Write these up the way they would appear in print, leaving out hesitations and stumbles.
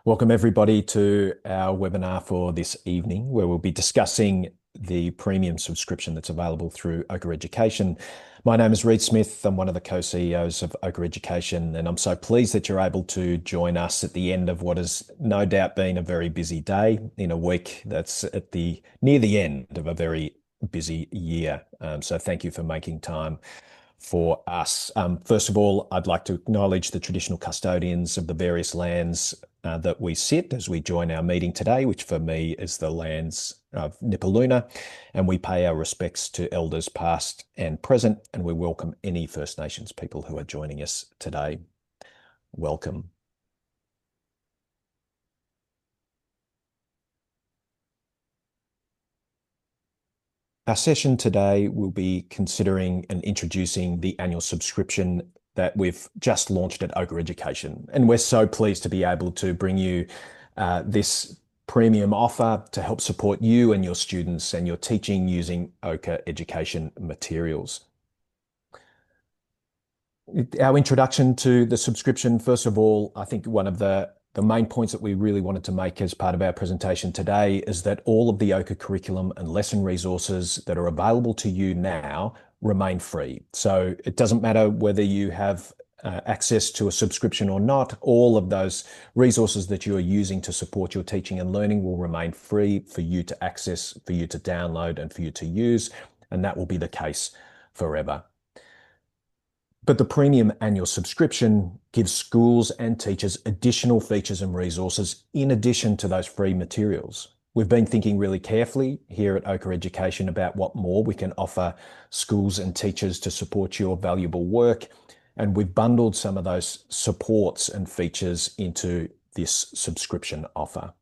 Welcome everybody to our webinar for this evening, where we'll be discussing the premium subscription that's available through Ochre Education. My name is Reid Smith. I'm one of the co-CEOs of Ochre Education, and I'm so pleased that you're able to join us at the end of what has no doubt been a very busy day in a week that's near the end of a very busy year. So thank you for making time for us. First of all, I'd like to acknowledge the traditional custodians of the various lands that we sit as we join our meeting today, which for me is the lands of Nipaluna, and we pay our respects to elders past and present, and we welcome any First Nations people who are joining us today. Welcome. Our session today will be considering and introducing the annual subscription that we've just launched at Ochre Education. And we're so pleased to be able to bring you this premium offer to help support you and your students and your teaching using Ochre Education materials. Our introduction to the subscription, first of all, I think one of the main points that we really wanted to make as part of our presentation today is that all of the Ochre curriculum and lesson resources that are available to you now remain free. So it doesn't matter whether you have access to a subscription or not, all of those resources that you are using to support your teaching and learning will remain free for you to access, for you to download, and for you to use, and that will be the case forever. But the premium annual subscription gives schools and teachers additional features and resources in addition to those free materials. We've been thinking really carefully here at Ochre Education about what more we can offer schools and teachers to support your valuable work, and we've bundled some of those supports and features into this subscription offer.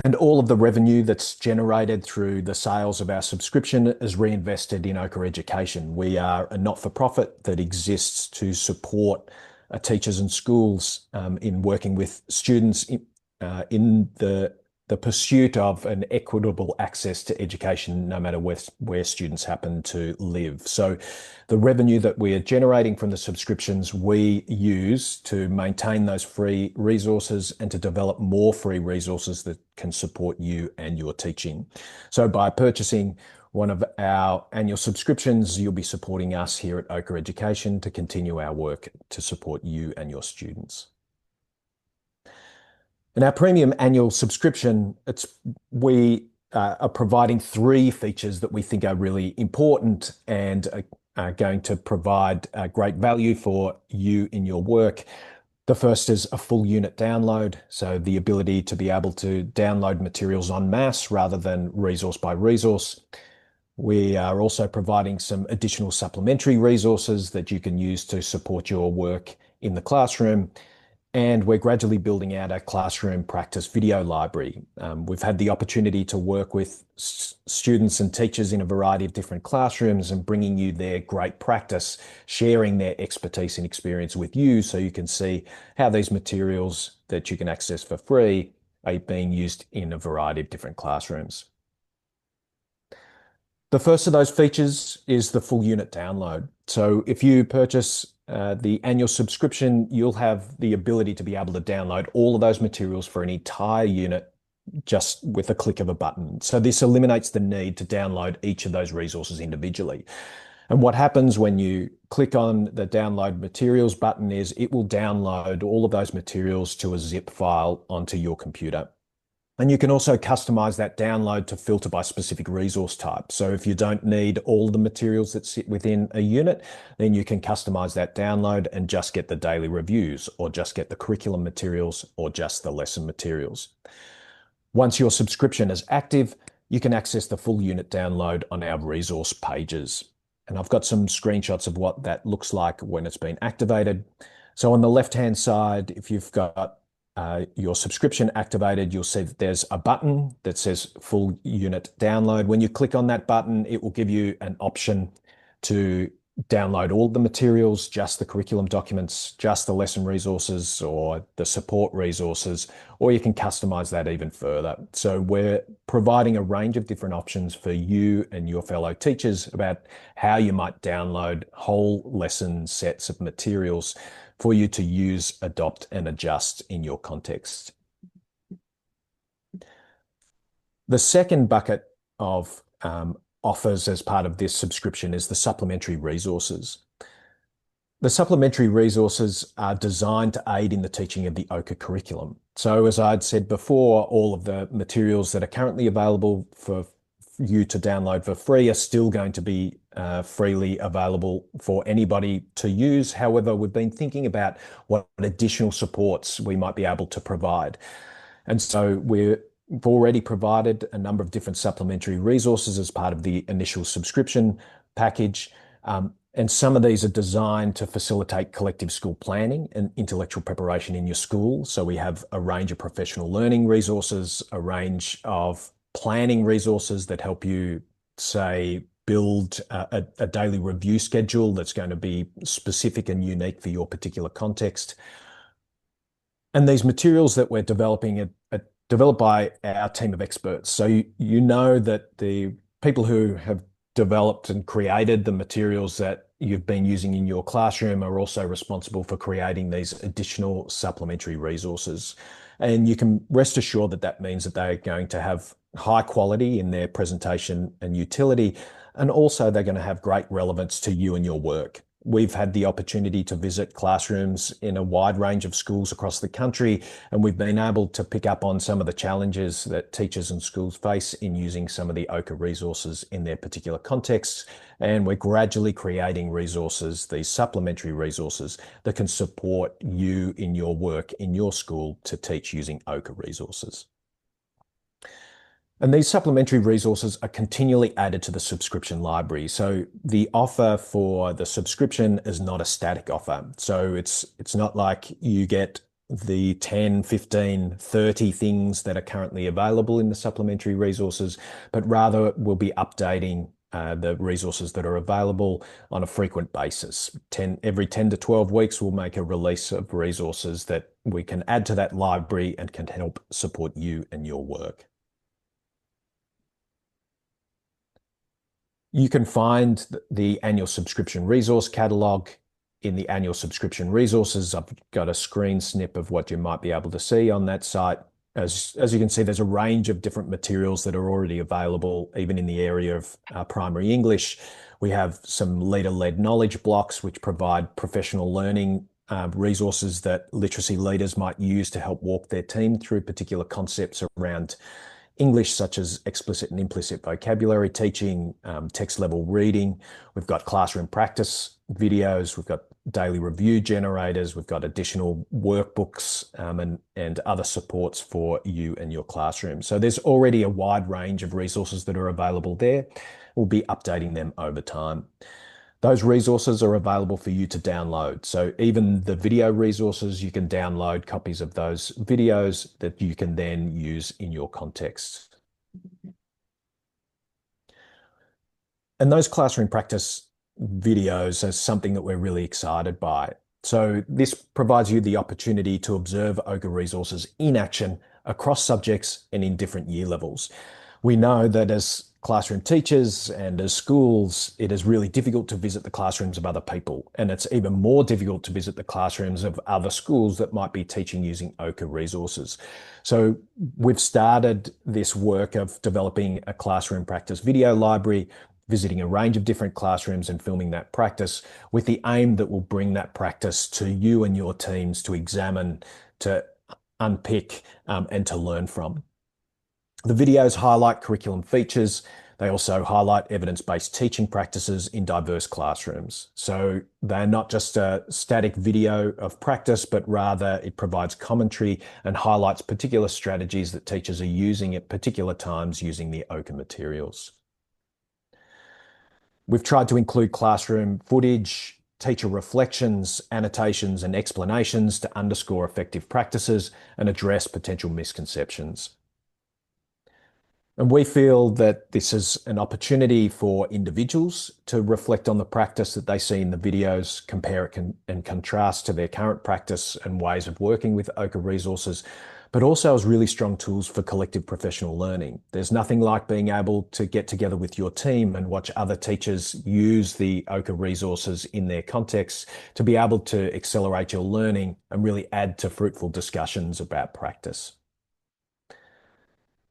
And all of the revenue that's generated through the sales of our subscription is reinvested in Ochre Education. We are a not-for-profit that exists to support teachers and schools in working with students in the pursuit of an equitable access to education, no matter where students happen to live. So the revenue that we are generating from the subscriptions, we use to maintain those free resources and to develop more free resources that can support you and your teaching. So by purchasing one of our annual subscriptions, you'll be supporting us here at Ochre Education to continue our work to support you and your students. In our premium annual subscription, we are providing three features that we think are really important and are going to provide great value for you in your work. The first is a full unit download, so the ability to be able to download materials en masse rather than resource by resource. We are also providing some additional supplementary resources that you can use to support your work in the classroom. And we're gradually building out our classroom practice video library. We've had the opportunity to work with students and teachers in a variety of different classrooms and bringing you their great practice, sharing their expertise and experience with you so you can see how these materials that you can access for free are being used in a variety of different classrooms. The first of those features is the full unit download. So if you purchase the annual subscription, you'll have the ability to be able to download all of those materials for an entire unit just with a click of a button. So this eliminates the need to download each of those resources individually. And what happens when you click on the download materials button is it will download all of those materials to a zip file onto your computer. And you can also customize that download to filter by specific resource type. So if you don't need all the materials that sit within a unit, then you can customize that download and just get the daily reviews, or just get the curriculum materials, or just the lesson materials. Once your subscription is active, you can access the full unit download on our resource pages. And I've got some screenshots of what that looks like when it's been activated. So on the left-hand side, if you've got your subscription activated, you'll see that there's a button that says full unit download. When you click on that button, it will give you an option to download all the materials, just the curriculum documents, just the lesson resources or the support resources, or you can customize that even further. So we're providing a range of different options for you and your fellow teachers about how you might download whole lesson sets of materials for you to use, adopt, and adjust in your context. The second bucket of offers as part of this subscription is the supplementary resources. The supplementary resources are designed to aid in the teaching of the Ochre curriculum. So as I'd said before, all of the materials that are currently available for you to download for free are still going to be freely available for anybody to use. However, we've been thinking about what additional supports we might be able to provide. And so we've already provided a number of different supplementary resources as part of the initial subscription package. And some of these are designed to facilitate collective school planning and intellectual preparation in your school. So we have a range of professional learning resources, a range of planning resources that help you, say, build a daily review schedule that's going to be specific and unique for your particular context. And these materials that we're developing are developed by our team of experts. So you know that the people who have developed and created the materials that you've been using in your classroom are also responsible for creating these additional supplementary resources. And you can rest assured that that means that they're going to have high quality in their presentation and utility, and also they're going to have great relevance to you and your work. We've had the opportunity to visit classrooms in a wide range of schools across the country, and we've been able to pick up on some of the challenges that teachers and schools face in using some of the Ochre resources in their particular contexts. And we're gradually creating resources, these supplementary resources, that can support you in your work in your school to teach using Ochre resources. And these supplementary resources are continually added to the subscription library. So the offer for the subscription is not a static offer. So it's not like you get the 10, 15, 30 things that are currently available in the supplementary resources, but rather we'll be updating the resources that are available on a frequent basis. Every 10 to 12 weeks, we'll make a release of resources that we can add to that library and can help support you and your work. You can find the annual subscription resource catalog in the annual subscription resources. I've got a screen snip of what you might be able to see on that site. As you can see, there's a range of different materials that are already available, even in the area of primary English. We have some leader-led knowledge blocks, which provide professional learning resources that literacy leaders might use to help walk their team through particular concepts around English, such as explicit and implicit vocabulary teaching, text level reading. We've got classroom practice videos. We've got daily review generators. We've got additional workbooks and other supports for you and your classroom. So there's already a wide range of resources that are available there. We'll be updating them over time. Those resources are available for you to download. So even the video resources, you can download copies of those videos that you can then use in your context. And those classroom practice videos are something that we're really excited by. So this provides you the opportunity to observe Ochre resources in action across subjects and in different year levels. We know that as classroom teachers and as schools, it is really difficult to visit the classrooms of other people. And it's even more difficult to visit the classrooms of other schools that might be teaching using Ochre resources. So we've started this work of developing a classroom practice video library, visiting a range of different classrooms and filming that practice with the aim that will bring that practice to you and your teams to examine, to unpick, and to learn from. The videos highlight curriculum features. They also highlight evidence-based teaching practices in diverse classrooms. So they're not just a static video of practice, but rather it provides commentary and highlights particular strategies that teachers are using at particular times using the Ochre materials. We've tried to include classroom footage, teacher reflections, annotations, and explanations to underscore effective practices and address potential misconceptions. And we feel that this is an opportunity for individuals to reflect on the practice that they see in the videos, compare it and contrast to their current practice and ways of working with Ochre resources, but also as really strong tools for collective professional learning. There's nothing like being able to get together with your team and watch other teachers use the Ochre resources in their contexts to be able to accelerate your learning and really add to fruitful discussions about practice.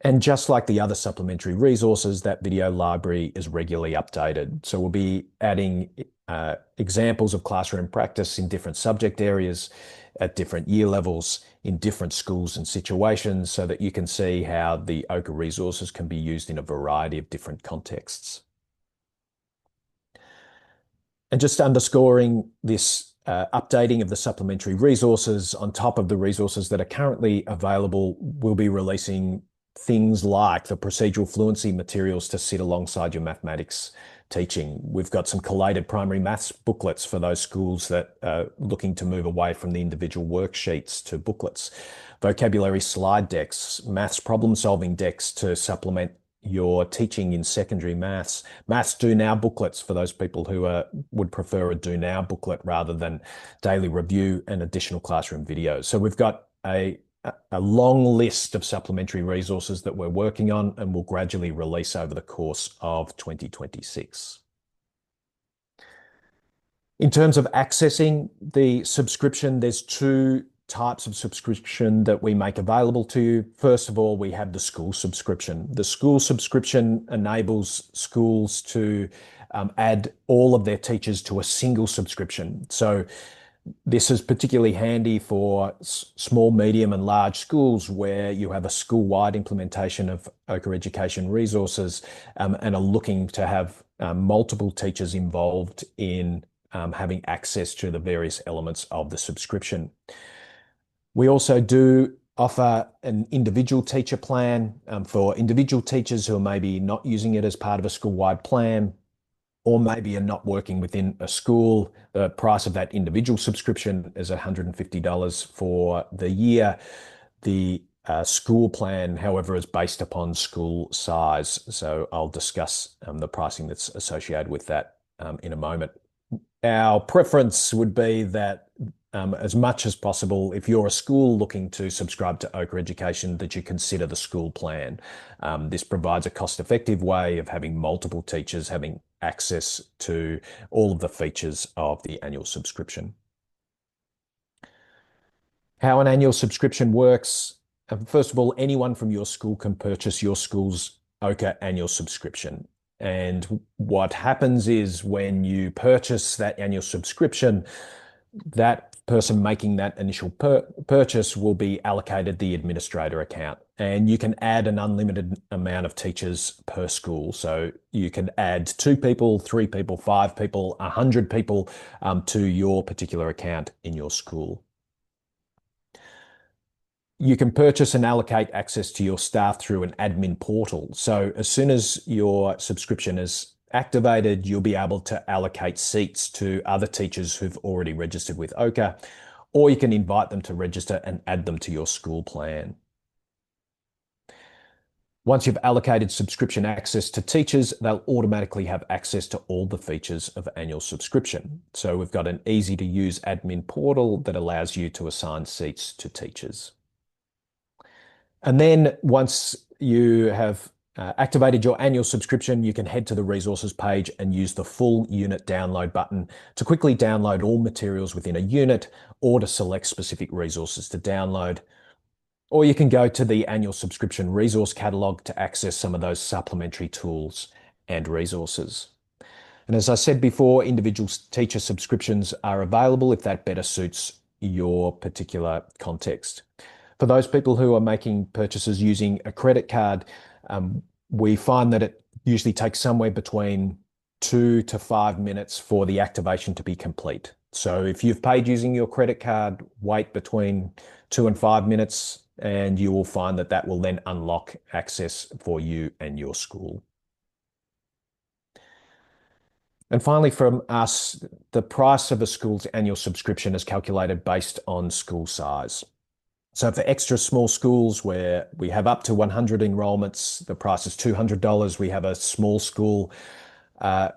And just like the other supplementary resources, that video library is regularly updated. So we'll be adding examples of classroom practice in different subject areas at different year levels in different schools and situations so that you can see how the Ochre resources can be used in a variety of different contexts. And just underscoring this updating of the supplementary resources on top of the resources that are currently available, we'll be releasing things like the procedural fluency materials to sit alongside your mathematics teaching. We've got some collated primary maths booklets for those schools that are looking to move away from the individual worksheets to booklets. Vocabulary slide decks, maths problem solving decks to supplement your teaching in secondary maths. Maths Do Now booklets for those people who would prefer a Do Now booklet rather than daily review and additional classroom videos. So we've got a long list of supplementary resources that we're working on and will gradually release over the course of 2026. In terms of accessing the subscription, there's two types of subscription that we make available to you. First of all, we have the school subscription. The school subscription enables schools to add all of their teachers to a single subscription. So this is particularly handy for small, medium, and large schools where you have a school-wide implementation of Ochre education resources and are looking to have multiple teachers involved in having access to the various elements of the subscription. We also do offer an individual teacher plan for individual teachers who are maybe not using it as part of a school-wide plan, or maybe are not working within a school. The price of that individual subscription is $150 for the year. The school plan, however, is based upon school size. So I'll discuss the pricing that's associated with that in a moment. Our preference would be that as much as possible, if you're a school looking to subscribe to Ochre Education, that you consider the school plan. This provides a cost-effective way of having multiple teachers having access to all of the features of the annual subscription. How an annual subscription works. First of all, anyone from your school can purchase your school's Ochre annual subscription. And what happens is when you purchase that annual subscription, that person making that initial purchase will be allocated the administrator account. And you can add an unlimited amount of teachers per school. So you can add 2 people, 3 people, 5 people, 100 people to your particular account in your school. You can purchase and allocate access to your staff through an admin portal. So as soon as your subscription is activated, you'll be able to allocate seats to other teachers who've already registered with Ochre, or you can invite them to register and add them to your school plan. Once you've allocated subscription access to teachers, they'll automatically have access to all the features of annual subscription. So we've got an easy to use admin portal that allows you to assign seats to teachers. And then once you have activated your annual subscription, you can head to the resources page and use the full unit download button to quickly download all materials within a unit or to select specific resources to download. Or you can go to the annual subscription resource catalog to access some of those supplementary tools and resources. And as I said before, individual teacher subscriptions are available if that better suits your particular context. For those people who are making purchases using a credit card, we find that it usually takes somewhere between 2 to 5 minutes for the activation to be complete. So if you've paid using your credit card, wait between 2 and 5 minutes, and you will find that that will then unlock access for you and your school. And finally, from us, the price of a school's annual subscription is calculated based on school size. So for extra small schools where we have up to 100 enrollments, the price is $200. We have a small school, a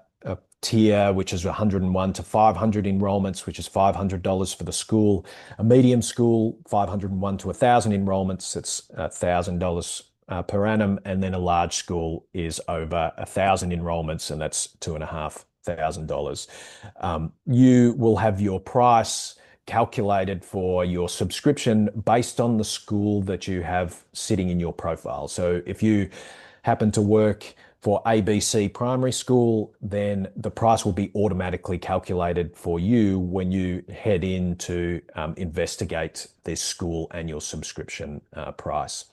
tier, which is 101 to 500 enrollments, which is $500 for the school. A medium school, 501 to 1,000 enrollments, it's $1,000 per annum. And then a large school is over 1,000 enrollments, and that's $2,500. You will have your price calculated for your subscription based on the school that you have sitting in your profile. So if you happen to work for ABC Primary School, then the price will be automatically calculated for you when you head in to investigate this school annual subscription price.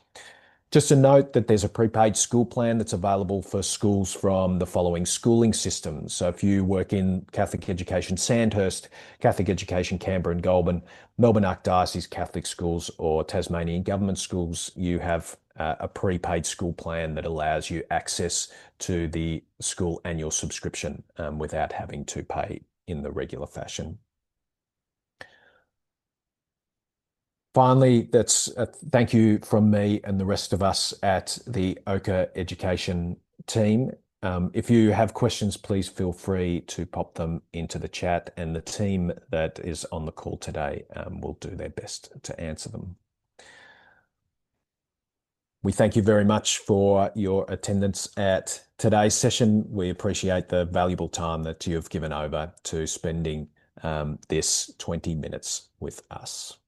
Just a note that there's a prepaid school plan that's available for schools from the following schooling systems. So if you work in Catholic Education Sandhurst, Catholic Education Canberra and Goulburn, Melbourne Archdiocese Catholic Schools, or Tasmanian Government Schools, you have a prepaid school plan that allows you access to the school annual subscription without having to pay in the regular fashion. Finally, that's a thank you from me and the rest of us at the Ochre Education team. If you have questions, please feel free to pop them into the chat, and the team that is on the call today will do their best to answer them. We thank you very much for your attendance at today's session. We appreciate the valuable time that you've given over to spending this 20 minutes with us.